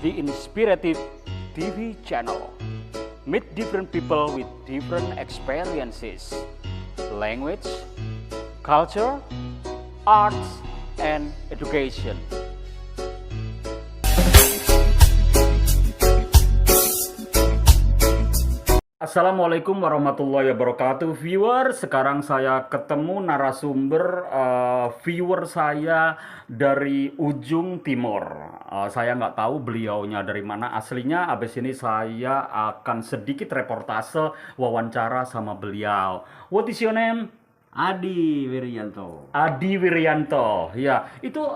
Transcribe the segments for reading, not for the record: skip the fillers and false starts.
the Inspirative TV channel. Meet different people with different experiences, language, culture, arts, and education. Assalamualaikum warahmatullahi wabarakatuh, viewer. Sekarang saya ketemu narasumber viewer saya dari ujung timur. Saya nggak tahu beliaunya dari mana aslinya. Abis ini saya akan sedikit reportase wawancara sama beliau. What is your name? Adi Wiryanto. Adi Wiryanto. Ya, itu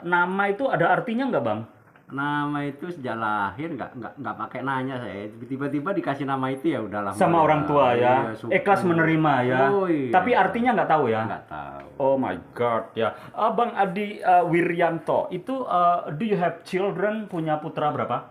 nama itu ada artinya nggak, Bang? Nama itu sejak lahir nggak pakai nanya saya. Tiba-tiba dikasih nama itu ya udahlah. Sama orang tua ya. Iya, Ikhlas menerima ya. Oh, iya. Tapi artinya nggak tahu ya. Nggak tahu. Oh my God ya. Bang Adi Wiryanto itu do you have children? Punya putra berapa?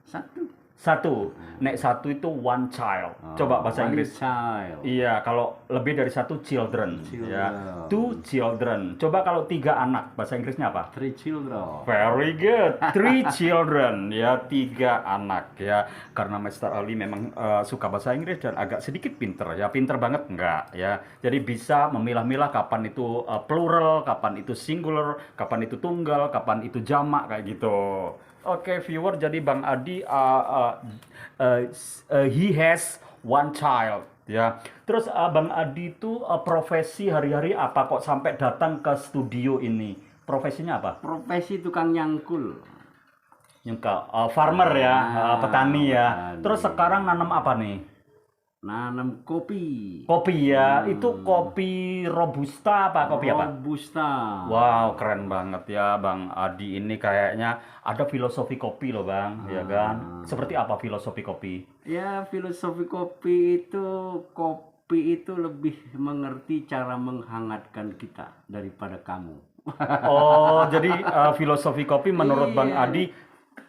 Satu. Nek satu itu one child. Coba bahasa One Inggris. child. Iya, kalau lebih dari satu children. Ya. Children. 2 children. Coba kalau 3 anak, bahasa Inggrisnya apa? 3 children. Very good. 3 children ya, 3 anak ya. Karena Mr. Ali memang suka bahasa Inggris dan agak sedikit pinter ya. Pinter banget enggak ya. Jadi bisa memilah-milah kapan itu plural, kapan itu singular, kapan itu tunggal, kapan itu jamak kayak gitu. Oke, viewer, jadi Bang Adi he has one child ya. Terus Bang Adi itu profesi hari-hari apa kok sampai datang ke studio ini? Profesinya apa? Profesi tukang nyangkul. Nyengka, farmer ya, petani ya. Petani. Terus sekarang nanam apa nih? Nanam kopi. Kopi ya, itu kopi robusta apa kopi apa? Robusta. Wow, keren banget ya Bang Adi ini, kayaknya ada filosofi kopi loh Bang, ya kan? Seperti apa filosofi kopi? Ya, filosofi kopi itu lebih mengerti cara menghangatkan kita daripada kamu. Oh, jadi filosofi kopi menurut Bang Adi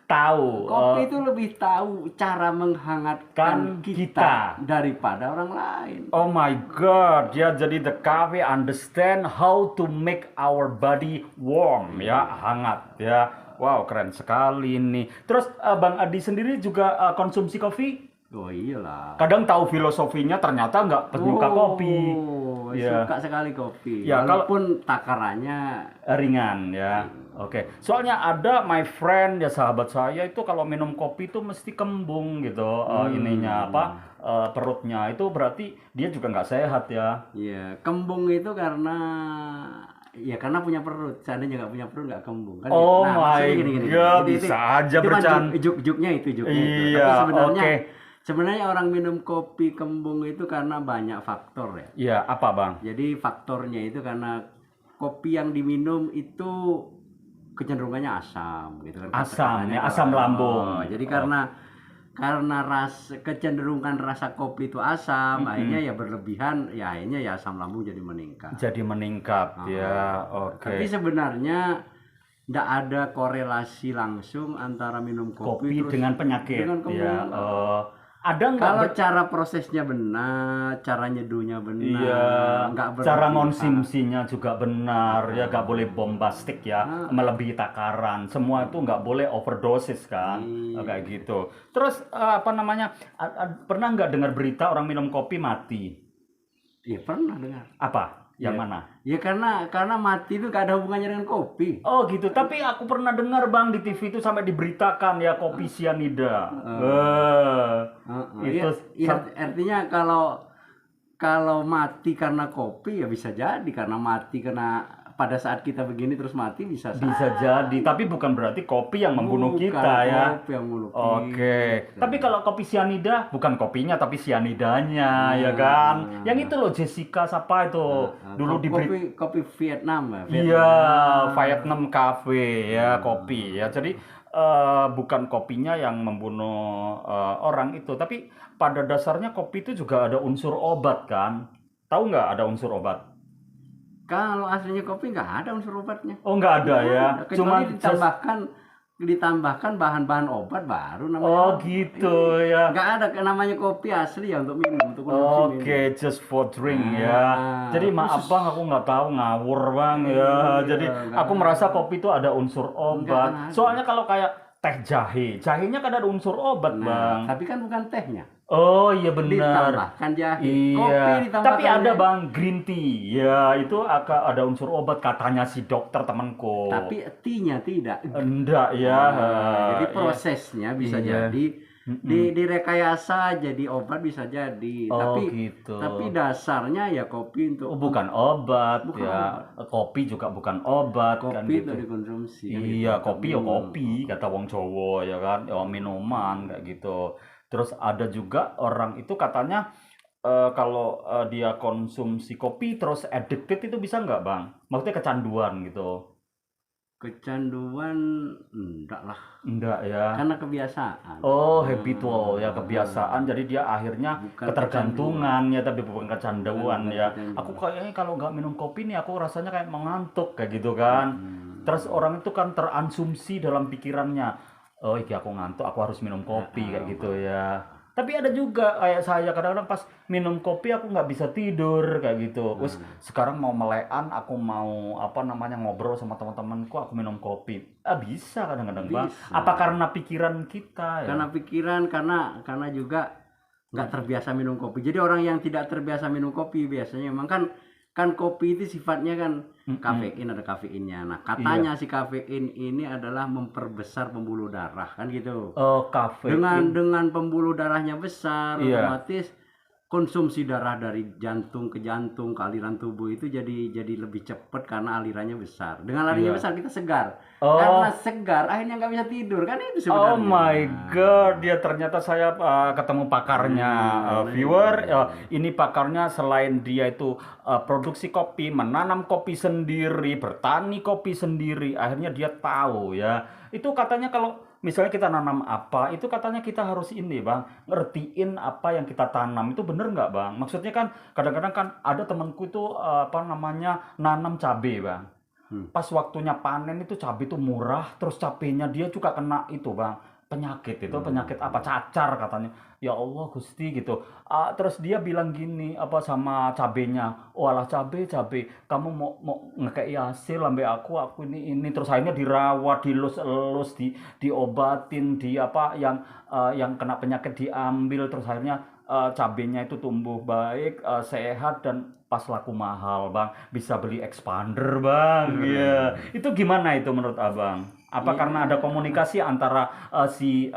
tahu. Kopi itu lebih tahu cara menghangatkan kita daripada orang lain. Oh my God, ya jadi the cafe understand how to make our body warm ya, hangat ya. Wow, keren sekali nih. Terus Bang Adi sendiri juga konsumsi kopi? Oh iyalah. Kadang tahu filosofinya ternyata nggak penyuka kopi. Ya. Suka sekali kopi. Ya, walaupun takarannya ringan ya. Oke. Soalnya ada my friend ya, sahabat saya itu kalau minum kopi itu mesti kembung gitu ininya apa perutnya. Itu berarti dia juga nggak sehat ya. Iya, kembung itu karena punya perut. Seandainya nggak punya perut nggak kembung kan. Oh nah, my God, bisa aja bercanda. Juk-juknya itu. Iya, Tapi sebenarnya oke. Sebenarnya orang minum kopi kembung itu karena banyak faktor ya. Iya, apa Bang? Jadi faktornya itu karena kopi yang diminum itu kecenderungannya asam gitu kan. Asam ya, asam lambung. Jadi karena kecenderungan rasa kopi itu asam, akhirnya ya berlebihan, ya akhirnya ya asam lambung jadi meningkat. Jadi meningkat ya. Oke. Tapi sebenarnya tidak ada korelasi langsung antara minum kopi terus dengan penyakit. dengan kembung. Ya. Ada nggak kalau cara prosesnya benar, cara nyeduhnya benar, iya, nggak cara berlebihan. konsumsinya juga benar ya, nggak boleh bombastik ya, melebihi takaran, semua itu nggak boleh overdosis kan, kayak gitu. Terus apa namanya, pernah nggak dengar berita orang minum kopi mati? Iya pernah dengar. Apa? Yang Ya. mana? Ya karena mati itu gak ada hubungannya dengan kopi. Oh gitu, tapi aku pernah dengar Bang di TV itu sampai diberitakan ya kopi sianida. Itu Ya, artinya kalau mati karena kopi ya bisa jadi, karena mati karena pada saat kita begini terus mati bisa jadi, tapi bukan berarti kopi yang membunuh Bukan kita ya. kopi yang membunuh Oke. kita. Tapi kalau kopi sianida bukan kopinya tapi sianidanya ya kan. Yang itu loh Jessica siapa itu? Dulu diberi kopi Vietnam ya. Iya, Vietnam Cafe ya, kopi ya. Jadi bukan kopinya yang membunuh orang itu, tapi pada dasarnya kopi itu juga ada unsur obat kan? Tahu nggak ada unsur obat? Kalau aslinya kopi nggak ada unsur obatnya. Oh nggak ada ya, Cuma ditambahkan bahan-bahan obat baru namanya. Oh gitu ya. Nggak ada namanya kopi asli ya untuk minum, untuk konsumsi. Oke, just for drink ya. Jadi maaf Bang, aku nggak tahu, ngawur Bang ya. Jadi aku merasa kopi itu ada unsur obat. Soalnya kalau kayak teh jahe. Jahenya kan ada unsur obat, Nah, Bang. tapi kan bukan tehnya. Oh iya benar. Ditambahkan jahe. Kopi Iya. Tapi ditambahkan ada jahe. Bang green tea. Ya, itu agak ada unsur obat katanya si dokter temanku. Tapi tea-nya tidak. Enggak ya. Jadi Iya. prosesnya bisa Iya. jadi Mm-mm. direkayasa jadi obat bisa jadi. Oh Tapi gitu. dasarnya ya kopi Oh, untuk bukan obat bukan ya. obat. Kopi juga bukan obat kan Kopi gitu. untuk dikonsumsi kan gitu. Iya, Untuk kopi ya minum. kopi, kata wong Jawa ya kan, ya minuman kayak gitu. Terus ada juga orang itu katanya kalau dia konsumsi kopi terus addicted itu bisa nggak Bang? Maksudnya kecanduan gitu. Kecanduan enggak lah, Enggak ya. karena kebiasaan. Oh, habitual ya kebiasaan. Jadi dia akhirnya Bukan ketergantungan ya, tapi bukan kecanduan Bukan ya. kecanduan. Aku kayaknya kalau nggak minum kopi nih aku rasanya kayak mengantuk kayak gitu kan. Terus orang itu kan teransumsi dalam pikirannya. Oh, iki aku ngantuk, aku harus minum kopi kayak gitu ya. Tapi ada juga kayak saya kadang-kadang pas minum kopi aku nggak bisa tidur kayak gitu. Terus sekarang mau melekan, aku mau apa namanya ngobrol sama teman-temanku, aku minum kopi. Bisa kadang-kadang Bang. Bisa. Apa karena pikiran kita ya? Karena pikiran, karena juga nggak terbiasa minum kopi. Jadi orang yang tidak terbiasa minum kopi biasanya memang kan kopi itu sifatnya kan kafein, ada kafeinnya. Nah, katanya si kafein ini adalah memperbesar pembuluh darah kan gitu. Oh, kafein. Dengan pembuluh darahnya besar, Iya. otomatis konsumsi darah dari jantung ke jantung ke aliran tubuh itu jadi lebih cepat karena alirannya besar. Dengan alirannya Iya. besar kita segar. Oh. Karena segar akhirnya nggak bisa tidur kan itu Oh sebenarnya. my god, dia ternyata saya ketemu pakarnya, viewer. Ini pakarnya selain dia itu produksi kopi, menanam kopi sendiri, bertani kopi sendiri, akhirnya dia tahu ya. Itu katanya kalau misalnya kita nanam apa, itu katanya kita harus ini Bang, ngertiin apa yang kita tanam. Itu bener nggak Bang? Maksudnya kan kadang-kadang kan ada temanku itu apa namanya nanam cabai Bang. Pas waktunya panen itu cabai itu murah, terus cabainya dia juga kena itu Bang, penyakit itu penyakit apa cacar katanya. Ya Allah Gusti gitu. Terus dia bilang gini apa sama cabainya, walah cabai kamu mau ngekei hasil lambe aku ini terus akhirnya dirawat, dilus-elus, diobatin, di apa yang kena penyakit diambil terus akhirnya cabenya itu tumbuh baik, sehat dan pas laku mahal Bang, bisa beli expander Bang. Iya. Itu gimana itu menurut Abang? Apa karena ada komunikasi antara si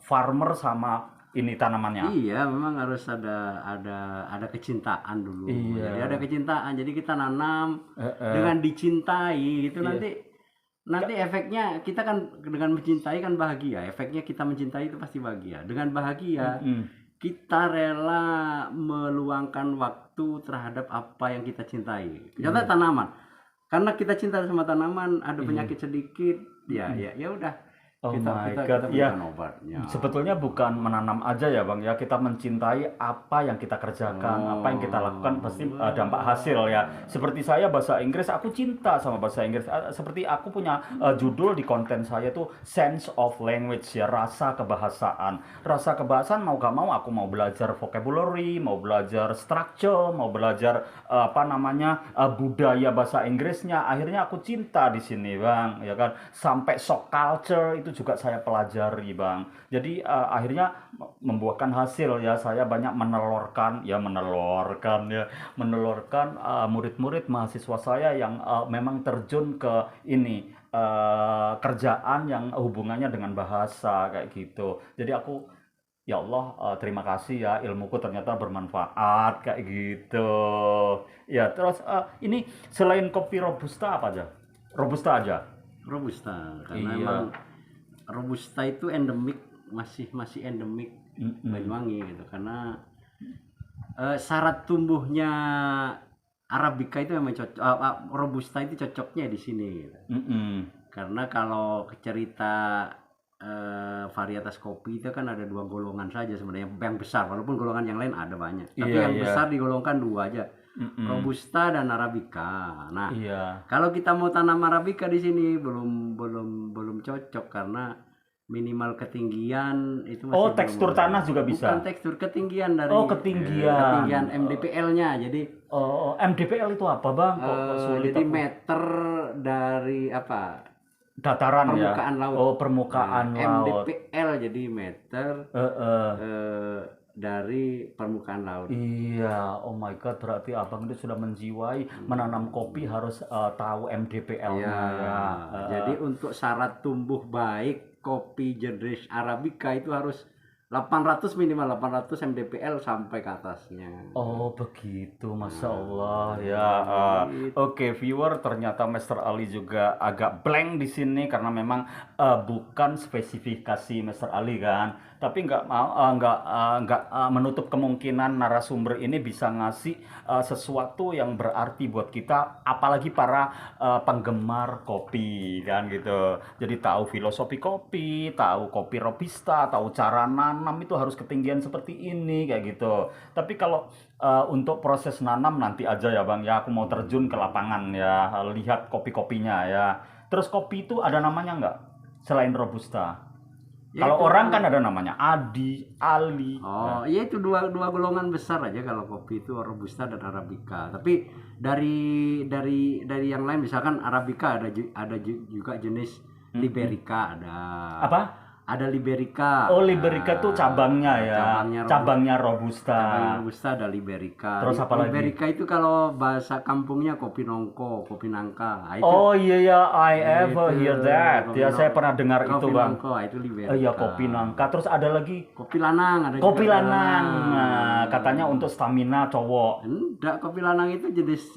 farmer sama ini tanamannya? Iya, memang harus ada kecintaan dulu. Iya. Jadi ada kecintaan. Jadi kita nanam dengan dicintai itu nanti efeknya kita kan dengan mencintai kan bahagia. Efeknya kita mencintai itu pasti bahagia. Dengan bahagia kita rela meluangkan waktu terhadap apa yang kita cintai. Contoh tanaman. Karena kita cinta sama tanaman, ada penyakit sedikit, ya udah. Oh kita my kita God, ya. berikan obatnya. Sebetulnya bukan menanam aja ya Bang ya, kita mencintai apa yang kita kerjakan, apa yang kita lakukan pasti dampak hasil ya. Seperti saya bahasa Inggris, aku cinta sama bahasa Inggris. Seperti aku punya judul di konten saya tuh sense of language ya, rasa kebahasaan. Rasa kebahasaan mau gak mau aku mau belajar vocabulary, mau belajar structure, mau belajar apa namanya budaya bahasa Inggrisnya. Akhirnya aku cinta di sini Bang, ya kan. Sampai shock culture itu juga saya pelajari Bang. Jadi akhirnya membuahkan hasil ya. Saya banyak menelurkan murid-murid mahasiswa saya yang memang terjun ke ini kerjaan yang hubungannya dengan bahasa kayak gitu. Jadi aku ya Allah terima kasih ya, ilmuku ternyata bermanfaat kayak gitu. Ya terus ini selain kopi robusta apa aja? Robusta aja. Robusta karena Iya. emang Robusta itu endemik, masih endemik Banyuwangi gitu karena syarat tumbuhnya Arabica itu memang cocok, Robusta itu cocoknya di sini gitu. Karena kalau cerita varietas kopi itu kan ada 2 golongan saja sebenarnya yang besar, walaupun golongan yang lain ada banyak, tapi Iya, yang iya. besar digolongkan 2 aja, Robusta dan Arabica. Nah, Iya. kalau kita mau tanam Arabica di sini belum cocok karena minimal ketinggian itu masih Oh, belum tekstur ada. tanah juga bisa? Bukan tekstur, ketinggian dari Oh, ketinggian. ketinggian MDPL-nya. Jadi Oh, MDPL itu apa Bang? Kok sulit jadi aku? meter dari apa? Dataran ya. permukaan laut. Oh, permukaan laut. MDPL jadi meter Heeh. dari permukaan laut. Iya, oh my God, berarti abang itu sudah menjiwai menanam kopi harus tahu MDPL-nya Ya, ya. jadi untuk syarat tumbuh baik kopi jenis Arabica itu harus 800 minimal 800 mdpl sampai ke atasnya. Oh begitu, Masya Allah ya. Oke, viewer, ternyata Master Ali juga agak blank di sini karena memang bukan spesifikasi Master Ali kan. Tapi nggak mau nggak menutup kemungkinan narasumber ini bisa ngasih sesuatu yang berarti buat kita, apalagi para penggemar kopi kan gitu. Jadi tahu filosofi kopi, tahu kopi robusta, tahu cara nanam itu harus ketinggian seperti ini kayak gitu. Tapi kalau untuk proses nanam nanti aja ya Bang ya, aku mau terjun ke lapangan ya, lihat kopi-kopinya ya. Terus kopi itu ada namanya nggak selain robusta? Ya Kalau itu orang kan ada namanya Adi, Ali. Oh, iya itu dua golongan besar aja kalau kopi itu robusta dan arabica. Tapi dari yang lain misalkan arabica ada juga jenis liberica ada. Apa? Ada liberica. Oh, Liberica tuh cabangnya ya. Cabangnya robusta. Cabangnya robusta ada liberica. Terus apa lagi? Liberica itu kalau bahasa kampungnya kopi nongko, kopi nangka. Nah, itu Oh iya ya, I ever Itu, hear that. Ya, saya pernah dengar itu kopi Bang. nongko, itu liberica. Iya, kopi nangka. Terus ada lagi Kopi lanang ada kopi juga lanang. Nah, katanya untuk stamina cowok. Enggak, kopi lanang itu jenis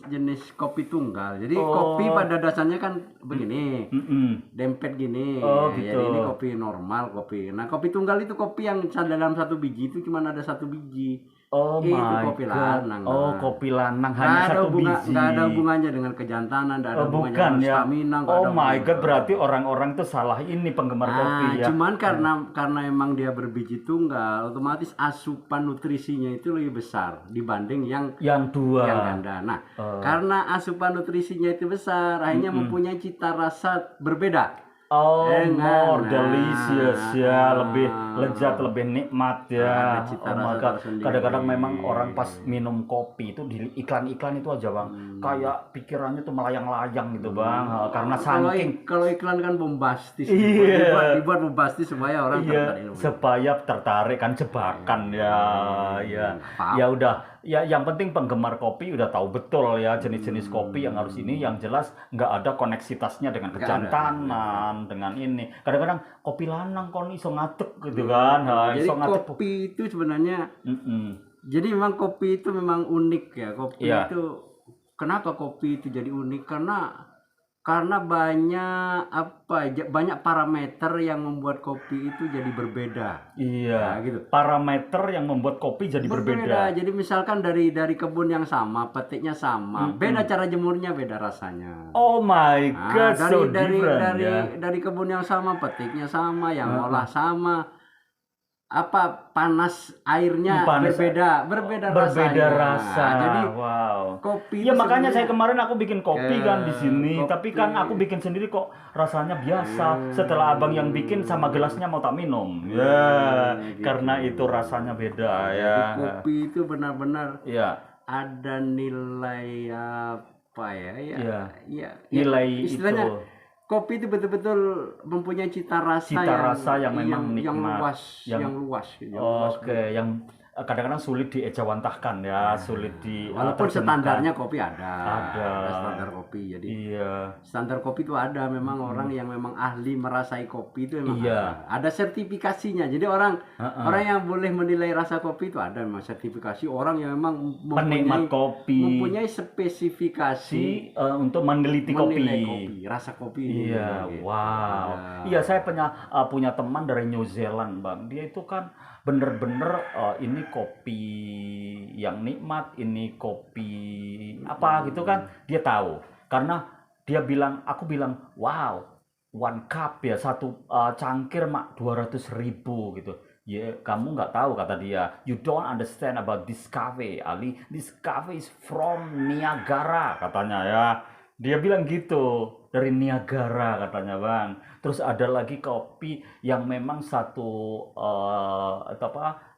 kopi tunggal. Jadi Oh. kopi pada dasarnya kan begini, Mm-mm. dempet gini. Oh, Jadi gitu. ini kopi normal, kopi. Nah, kopi tunggal itu kopi yang dalam satu biji itu cuma ada satu biji. Oh Itu my kopi God. lanang. Oh, kopi lanang hanya Nggak ada satu biji. nggak ada hubungannya dengan kejantanan, nggak ada Oh, hubungannya bukan dengan ya. stamina, nggak Oh ada my hubungannya. God, berarti orang-orang tuh salah ini penggemar kopi ya. Cuman karena emang dia berbiji tunggal, otomatis asupan nutrisinya itu lebih besar dibanding yang Yang dua. ganda. Nah, karena asupan nutrisinya itu besar, akhirnya mempunyai cita rasa berbeda. Oh, Dengan, more delicious ya, lebih nah, lezat, lebih nikmat ya. ada cita Oh my rasa God. tersendiri. Kadang-kadang memang orang pas minum kopi itu di iklan-iklan itu aja Bang, kayak pikirannya tuh melayang-layang gitu Bang, karena saking Kalau iklan kan bombastis, Iya. dibuat bombastis supaya orang tertarik. iya, supaya tertarik kan, jebakan ya, ya. Paham. Ya udah, ya yang penting penggemar kopi udah tahu betul ya jenis-jenis kopi yang harus ini, yang jelas nggak ada koneksitasnya dengan kejantanan, dengan ini. Kadang-kadang kopi lanang kon iso ngatek gitu kan, Jadi iso ngatek. kopi itu sebenarnya, Mm-mm. jadi memang kopi itu memang unik ya. Kopi Iya. itu, kenapa kopi itu jadi unik? Karena banyak parameter yang membuat kopi itu jadi berbeda. Iya, Nah, gitu. parameter yang membuat kopi jadi berbeda. Jadi misalkan dari kebun yang sama, petiknya sama, beda cara jemurnya, beda rasanya. Oh my Nah, God, so different ya. dari kebun yang sama, petiknya sama, yang ngolah sama, panas airnya Panas- berbeda Berbeda rasanya. rasa. Jadi Wow. kopi Ya itu makanya sebenarnya- saya kemarin aku bikin kopi kan di sini, kopi. tapi kan aku bikin sendiri kok rasanya biasa. Setelah abang yang bikin sama gelasnya mau tak minum. Ya, gitu. karena itu rasanya beda ya. Jadi kopi itu benar-benar Ya, ada nilai apa ya? Iya. Ya, nilai istilahnya itu. kopi itu betul-betul mempunyai cita rasa yang memang yang nikmat. luas, yang luas. luas. Oke, yang kadang-kadang sulit diejawantahkan ya, sulit di Walaupun terjemahkan. standarnya kopi ada. Ada. Standar kopi. Jadi Iya. standar kopi itu ada, memang orang yang memang ahli merasai kopi itu memang Iya. ada sertifikasinya. Jadi orang yang boleh menilai rasa kopi itu ada memang sertifikasi, orang yang memang Penikmat kopi. mempunyai spesifikasi Untuk meneliti menilai kopi. kopi, rasa kopi ini. Iya, gitu. wow. Ya. Iya, saya punya teman dari New Zealand, Bang. Dia itu kan bener-bener ini kopi yang nikmat, ini kopi apa gitu kan. Dia tahu. Karena dia bilang, aku bilang, wow, one cup ya, satu cangkir mak 200.000 gitu. Ya, kamu nggak tahu kata dia. You don't understand about this cafe, Ali. This cafe is from Niagara katanya ya. Dia bilang gitu, dari Niagara katanya Bang. Terus ada lagi kopi yang memang satu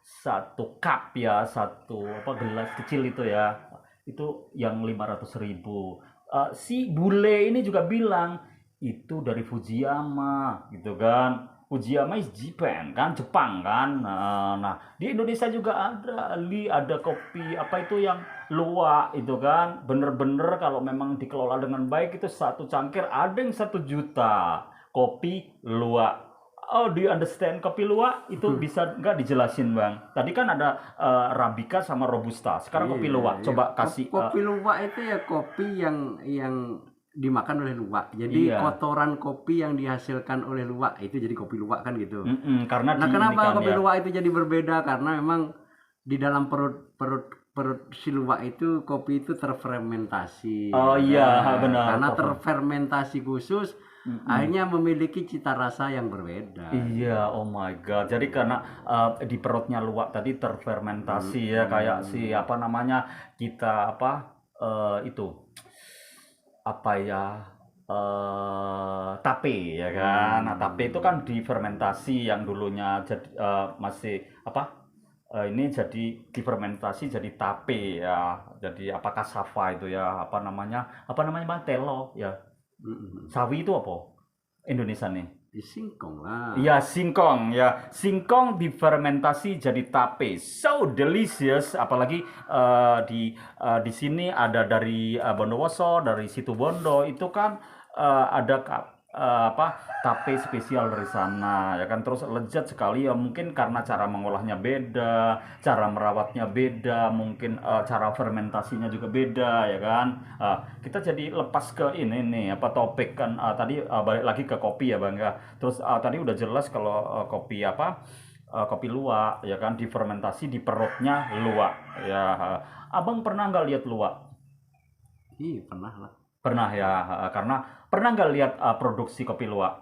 satu cup ya, satu gelas kecil itu ya. Itu yang 500.000. Si bule ini juga bilang, itu dari Fujiyama gitu kan. Fujiyama is Japan kan, Jepang kan. Nah, di Indonesia juga ada kopi apa itu yang luwak itu kan. Bener-bener kalau memang dikelola dengan baik itu satu cangkir ada yang 1 juta kopi luwak. Oh, do you understand kopi luwak? Itu bisa nggak dijelasin, Bang? Tadi kan ada Arabica sama Robusta. Sekarang kopi Iya, luwak. iya. Coba kasih. Kopi luwak itu ya kopi yang dimakan oleh luwak. Jadi Iya. kotoran kopi yang dihasilkan oleh luwak itu jadi kopi luwak kan gitu. Karena Nah, di ini kenapa kan kopi ya. luwak itu jadi berbeda? Karena memang di dalam perut si luwak itu kopi itu terfermentasi. Oh iya, Nah, benar. karena terfermentasi khusus, akhirnya memiliki cita rasa yang berbeda. Iya, oh my God. Jadi karena di perutnya luwak tadi terfermentasi ya, kayak si apa namanya kita apa itu apa ya tape ya kan. Nah, tape itu kan difermentasi yang dulunya jadi masih apa ini jadi difermentasi jadi tape ya. Jadi apa cassava itu ya apa namanya Bang? Telo ya. Mm-mm. Sawi itu apa? Indonesia nih. Disingkong lah. Ya, singkong ya. Singkong difermentasi jadi tape. So delicious. Apalagi di sini ada dari Bondowoso, dari Situbondo itu kan ada apa tape spesial dari sana ya kan, terus lezat sekali ya, mungkin karena cara mengolahnya beda, cara merawatnya beda, mungkin cara fermentasinya juga beda ya kan. Kita jadi lepas ke ini nih apa topik kan, tadi balik lagi ke kopi ya Bang ya. Terus tadi udah jelas kalau kopi apa kopi luwak ya kan, difermentasi di perutnya luwak ya. Abang pernah nggak lihat luwak? Iya, pernah lah. Pernah ya, karena pernah nggak lihat produksi kopi luwak?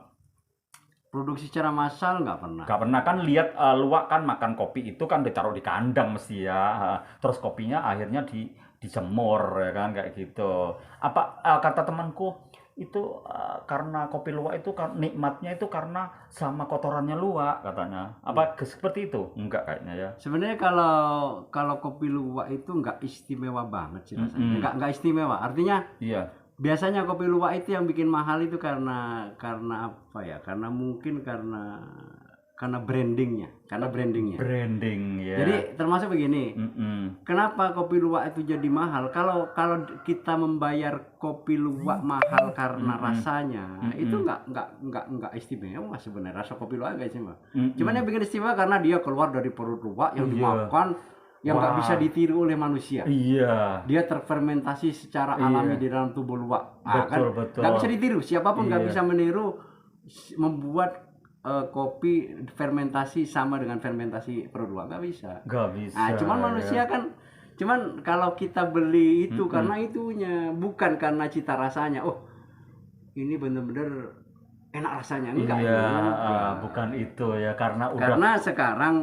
Produksi secara massal nggak pernah. Nggak pernah kan lihat luwak kan makan kopi itu kan ditaruh di kandang mesti ya. Terus kopinya akhirnya dijemur ya kan kayak gitu. Apa kata temanku itu karena kopi luwak itu kan nikmatnya itu karena sama kotorannya luwak katanya. Apa seperti itu? Enggak kayaknya ya. Sebenarnya kalau kopi luwak itu nggak istimewa banget sih rasanya. Nggak istimewa. Artinya Iya. biasanya kopi luwak itu yang bikin mahal itu karena apa ya? Karena mungkin karena brandingnya, Branding ya. Jadi termasuk begini. Mm-mm. Kenapa kopi luwak itu jadi mahal? Kalau kita membayar kopi luwak mahal karena rasanya, itu nggak istimewa sebenarnya. Rasa kopi luwak nggak istimewa. Cuman yang bikin istimewa karena dia keluar dari perut luwak yang dimakan, yang nggak bisa ditiru oleh manusia. Iya. Dia terfermentasi secara alami di dalam tubuh luwak. Betul, Kan betul. nggak bisa ditiru. Siapapun nggak Iya. bisa meniru membuat kopi fermentasi sama dengan fermentasi perut luwak, nggak bisa. Nggak bisa. Nah, cuman manusia kan, cuman kalau kita beli itu karena itunya, bukan karena cita rasanya. Oh, ini bener-bener enak rasanya, enggak. Iya, juga. bukan itu ya, karena udah Karena sekarang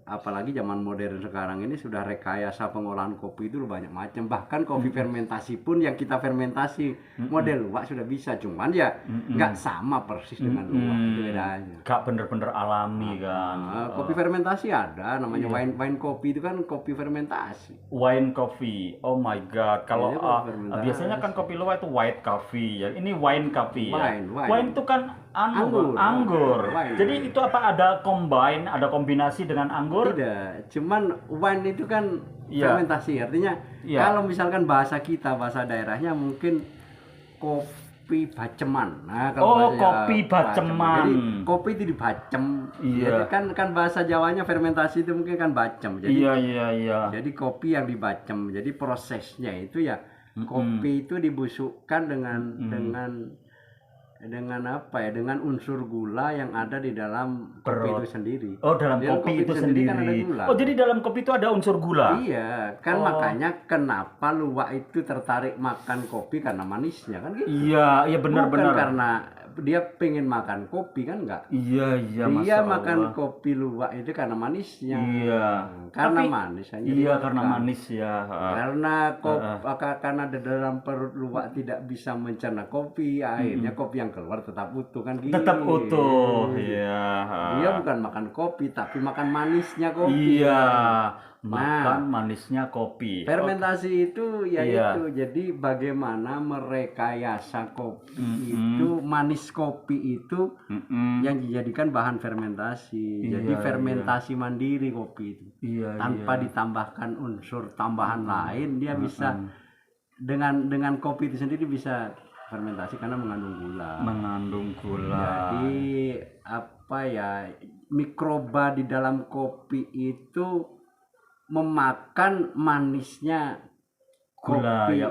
apalagi zaman modern sekarang ini sudah rekayasa pengolahan kopi itu banyak macam. Bahkan kopi fermentasi pun yang kita fermentasi model luwak sudah bisa, cuman ya nggak sama persis dengan luwak, itu bedanya. nggak bener-bener alami kan. Kopi fermentasi ada, namanya wine kopi itu kan kopi fermentasi. Wine coffee, oh my god. Kalau Iya, kopi fermentasi. biasanya kan kopi luwak itu white coffee ya. Ini wine coffee ya. Wine. Itu kan anggur. Wine. Jadi itu apa ada kombinasi dengan anggur? Tidak, cuman wine itu kan Iya. fermentasi. Artinya Iya. kalau misalkan bahasa daerahnya mungkin kopi baceman. Nah, Oh, bahasa kopi baceman. Jadi kopi itu dibacem. Iya. Jadi kan bahasa Jawanya fermentasi itu mungkin kan bacem. Jadi Iya. jadi kopi yang dibacem. Jadi prosesnya itu ya kopi itu dibusukkan dengan apa ya? Dengan unsur gula yang ada di dalam kopi itu sendiri. Oh, dalam Di dalam kopi itu kan ada sendiri. gula. Oh, jadi dalam kopi itu ada unsur gula. Iya, kan makanya kenapa luwak itu tertarik makan kopi karena manisnya kan gitu. Iya, benar. Bukan karena dia pengen makan kopi kan enggak. Iya, Dia Masya makan Allah. kopi luwak itu karena manisnya. Iya. Karena Tapi- manis hanya Iya, dimakan. karena manis ya. Karena di dalam perut luwak tidak bisa mencerna kopi, akhirnya kopi yang keluar tetap utuh kan gitu. Tetap utuh. Iya. Dia bukan makan kopi tapi makan manisnya kopi. Iya. makan manisnya kopi. Fermentasi itu ya Iya. itu. Jadi bagaimana merekayasa kopi itu, manis kopi itu Mm-mm. yang dijadikan bahan fermentasi. Jadi fermentasi mandiri kopi itu. Iya, Tanpa ditambahkan unsur tambahan lain, dia bisa dengan kopi itu sendiri bisa fermentasi karena mengandung gula. mengandung gula. Jadi apa ya, mikroba di dalam kopi itu memakan manisnya Gula, kopi, ya,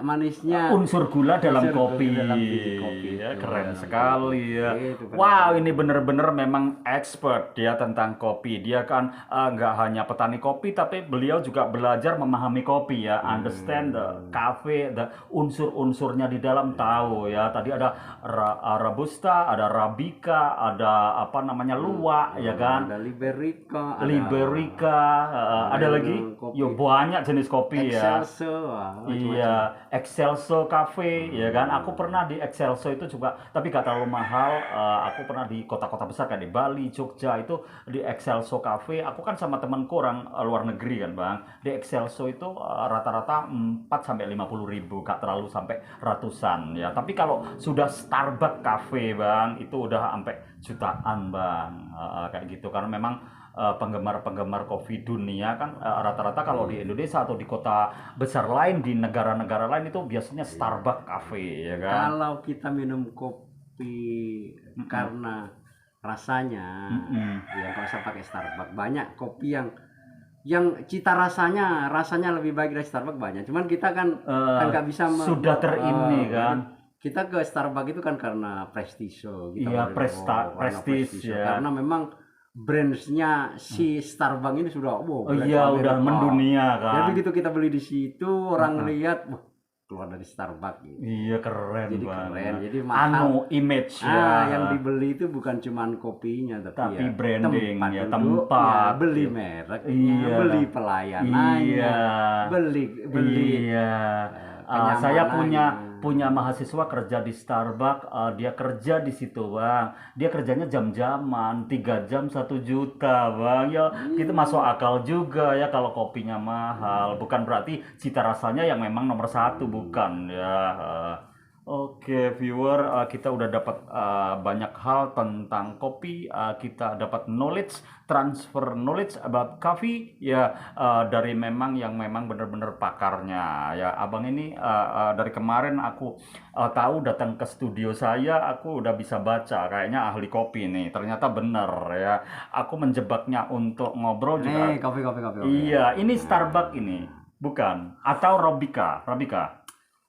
manisnya unsur gula dalam unsur kopi. gula dalam biji kopi Ya, itu, keren dalam sekali kopi. ya. Itu keren. Wow, ini bener-bener memang expert dia tentang kopi. Dia kan nggak hanya petani kopi, tapi beliau juga belajar memahami kopi ya. Understand the cafe, the unsur-unsurnya di dalam tahu ya. Tadi ada Robusta, ada Arabica, ada apa namanya luwak ya kan. Ada Liberica, Liberica, ada lagi, kopi. yo banyak jenis kopi ya. Excelso, Iya, Excelso Cafe, ya kan. Aku pernah di Excelso itu juga, tapi gak terlalu mahal. Aku pernah di kota-kota besar kayak di Bali, Jogja itu di Excelso Cafe. Aku kan sama temanku orang luar negeri kan, Bang. Di Excelso itu rata-rata 4 sampai 50 ribu, gak terlalu sampai ratusan ya. Tapi kalau sudah Starbucks Cafe, Bang, itu udah sampai jutaan, Bang. Kayak gitu karena memang penggemar-penggemar kopi dunia kan rata-rata kalau di Indonesia atau di kota besar lain di negara-negara lain itu biasanya Starbucks Cafe ya kan. Kalau kita minum kopi karena rasanya, ya nggak usah pakai Starbucks. Banyak kopi yang cita rasanya lebih baik dari Starbucks banyak. Cuman kita kan nggak bisa sudah terini kan. Kita ke Starbucks itu kan karena prestise. Iya, prestis ya. Karena memang brandsnya si Starbucks ini sudah iya udah mendunia kan. Jadi begitu kita beli di situ orang lihat keluar dari Starbucks gitu. Iya keren Jadi banget. keren, jadi mahal. Image ya. Yang dibeli itu bukan cuman kopinya tapi ya branding tempat ya, duduknya, tempat beli merek, beli pelayanannya, beli saya punya mahasiswa kerja di Starbucks, dia kerja di situ, Bang. Dia kerjanya jam-jaman, 3 jam 1 juta, Bang. Ya, kita masuk akal juga ya kalau kopinya mahal. Bukan berarti cita rasanya yang memang nomor satu, bukan ya. Oke, viewer, kita udah dapat banyak hal tentang kopi. Kita dapat transfer knowledge about coffee ya, dari memang yang memang benar-benar pakarnya ya. Abang ini dari kemarin aku tahu datang ke studio saya, aku udah bisa baca kayaknya ahli kopi nih. Ternyata bener ya. Aku menjebaknya untuk ngobrol juga. Kopi. Iya, ini Starbucks ini, bukan? Atau Arabica?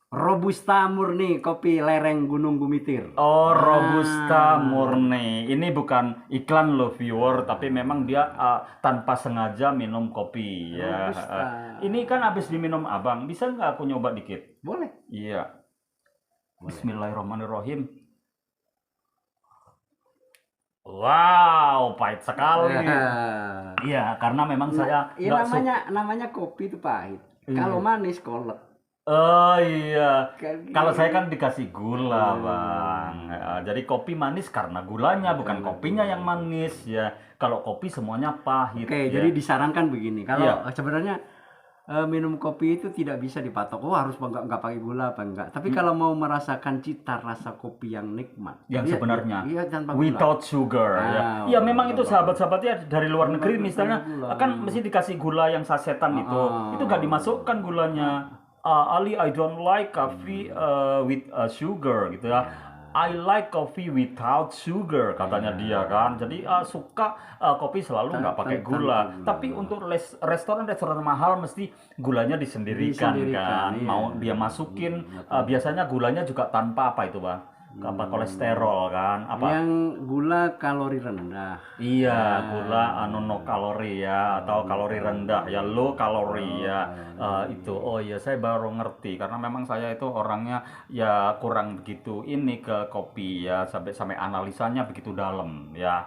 Robusta murni, kopi lereng Gunung Gumitir. Oh, Robusta murni. Ini bukan iklan loh viewer, tapi memang dia tanpa sengaja minum kopi ya. Ini kan habis diminum Abang. Bisa nggak aku nyoba dikit? Boleh. Iya. Bismillahirrahmanirrahim. Wow, pahit sekali. Iya, karena memang saya namanya kopi itu pahit. Kalau manis kolek. Oh iya, kalau saya kan dikasih gula, Bang. Jadi kopi manis karena gulanya, bukan kopinya yang manis ya. Kalau kopi semuanya pahit. Oke, ya. jadi disarankan begini. Kalau sebenarnya minum kopi itu tidak bisa dipatok. Harus nggak pakai gula apa enggak. Tapi kalau mau merasakan cita rasa kopi yang nikmat, yang sebenarnya tanpa gula. Without sugar ya. Ya memang itu sahabat-sahabatnya dari luar negeri misalnya kan mesti dikasih gula yang sasetan itu nggak dimasukkan gulanya. Ali, I don't like coffee with sugar gitu ya. I like coffee without sugar katanya dia kan. Jadi suka kopi selalu nggak pakai gula. Tapi untuk restoran mahal mesti gulanya disendirikan kan. Iya. Mau dia masukin biasanya gulanya juga tanpa apa itu, Bang? Apa kolesterol kan? Apa? Yang gula kalori rendah. Iya, gula no kalori ya, atau kalori rendah ya, low kalori ya. Itu. Oh iya, saya baru ngerti karena memang saya itu orangnya ya kurang begitu ini ke kopi ya, sampai analisanya begitu dalam ya.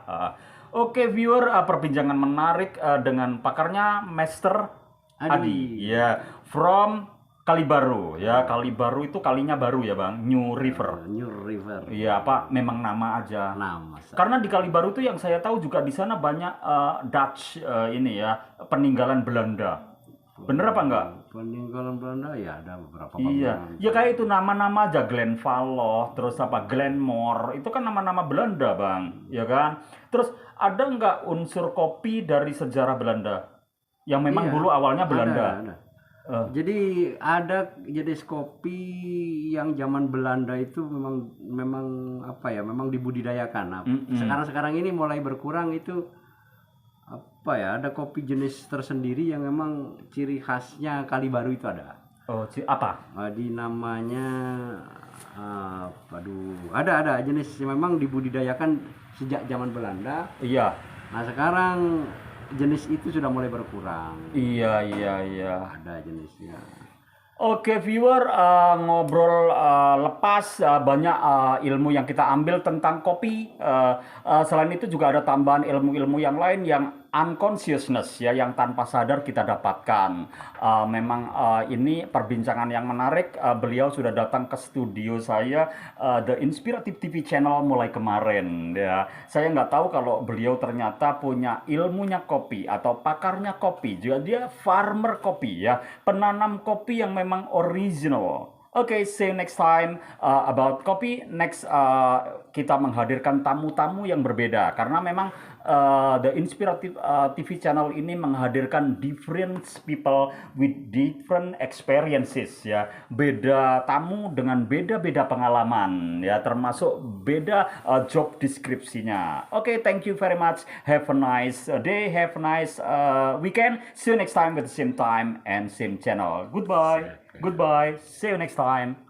Oke, viewer, perbincangan menarik dengan pakarnya Master Adi ya, from Kali Baru ya, Kali Baru itu kalinya baru ya Bang, New River. New River. Iya, apa memang nama aja. Nama. Karena di Kali Baru itu yang saya tahu juga di sana banyak Dutch ini ya, peninggalan Belanda. Bener apa enggak? Peninggalan Belanda ya ada beberapa Iya, bangunan. ya kayak itu nama-nama aja Glenvalloch, terus apa Glenmore, itu kan nama-nama Belanda Bang, ya kan? Terus ada nggak unsur kopi dari sejarah Belanda? Yang memang Iya, dulu awalnya Belanda. ada. Eh, Jadi ada jenis kopi yang zaman Belanda itu memang apa ya, memang dibudidayakan. Nah, sekarang ini mulai berkurang itu apa ya, ada kopi jenis tersendiri yang memang ciri khasnya Kali Baru itu ada. oh, apa? Di namanya ada jenis yang memang dibudidayakan sejak zaman Belanda. Iya, Nah, sekarang jenis itu sudah mulai berkurang. iya, iya, iya. Ada jenisnya. Oke viewer, ngobrol lepas banyak ilmu yang kita ambil tentang kopi. Selain itu juga ada tambahan ilmu-ilmu yang lain yang unconsciousness ya, yang tanpa sadar kita dapatkan. Memang ini perbincangan yang menarik. Beliau sudah datang ke studio saya, The Inspirative TV Channel mulai kemarin ya. Saya nggak tahu kalau beliau ternyata punya ilmunya kopi atau pakarnya kopi. Juga dia farmer kopi ya, penanam kopi yang memang original. Oke, see you next time about kopi. Next kita menghadirkan tamu-tamu yang berbeda karena memang The Inspirative TV Channel ini menghadirkan different people with different experiences ya. Beda tamu dengan beda-beda pengalaman ya, termasuk beda job deskripsinya. Oke, thank you very much. Have a nice day, have a nice weekend. See you next time with the same time and same channel. Goodbye. Goodbye. See you next time.